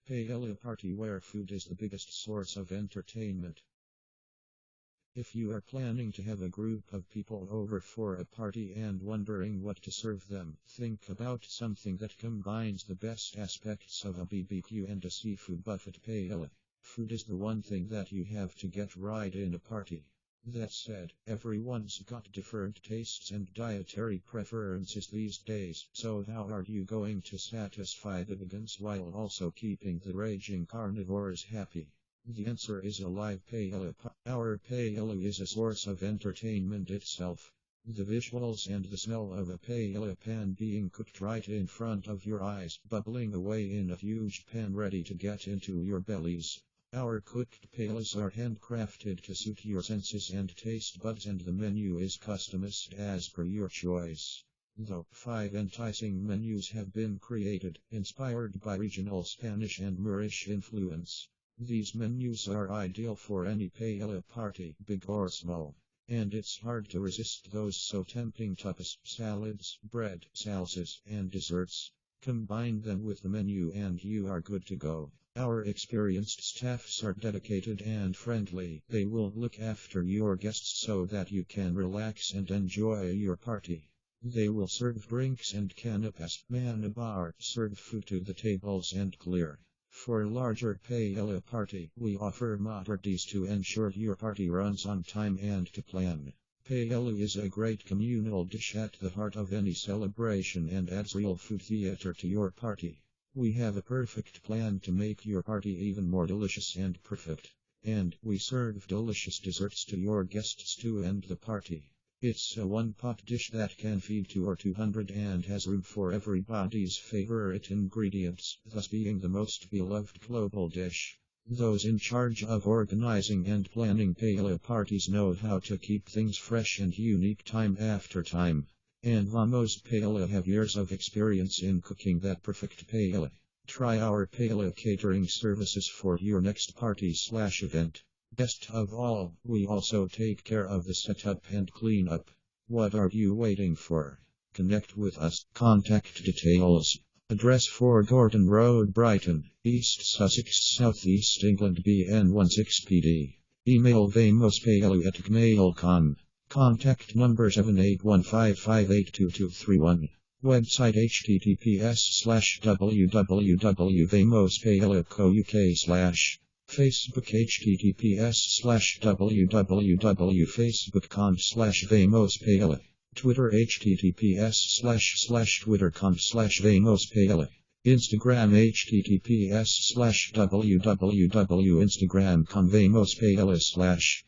Paella party where food is the biggest source of entertainment. If you are planning to have a group of people over for a party and wondering what to serve them, think about something that combines the best aspects of a BBQ and a seafood buffet paella. Food is the one thing that you have to get right in a party. That said, everyone's got different tastes and dietary preferences these days, so how are you going to satisfy the vegans while also keeping the raging carnivores happy? The answer is a live paella. Our paella is a source of entertainment itself. The visuals and the smell of a paella pan being cooked right in front of your eyes, bubbling away in a huge pan ready to get into your bellies. Our cooked paellas are handcrafted to suit your senses and taste buds, and the menu is customized as per your choice. Though 5 enticing menus have been created, inspired by regional Spanish and Moorish influence. These menus are ideal for any paella party, big or small. And it's hard to resist those so tempting tapas, salads, bread, salsas, and desserts. Combine them with the menu and you are good to go. Our experienced staffs are dedicated and friendly. They will look after your guests so that you can relax and enjoy your party. They will serve drinks and canapes, man a bar, serve food to the tables and clear. For larger paella party, we offer modalities to ensure your party runs on time and to plan. Paella is a great communal dish at the heart of any celebration and adds real food theater to your party. We have a perfect plan to make your party even more delicious and perfect. And we serve delicious desserts to your guests to end the party. It's a one-pot dish that can feed 200 or 200 and has room for everybody's favorite ingredients, thus being the most beloved global dish. Those in charge of organizing and planning paella parties know how to keep things fresh and unique time after time. And Vamos Paella have years of experience in cooking that perfect paella. Try our paella catering services for your next party/event. Best of all, we also take care of the setup and cleanup. What are you waiting for? Connect with us. Contact details. Address 4 Gordon Road, Brighton, East Sussex, South East England BN16PD. Email vamospaella@gmail.com. Contact number 7815582231. Website https://www.vamospaella.co.uk/ Facebook https://www.facebook.com/vamospaella. Twitter https://twitter.com/vamospaella. Instagram https://www.instagram.com/vamospaella/.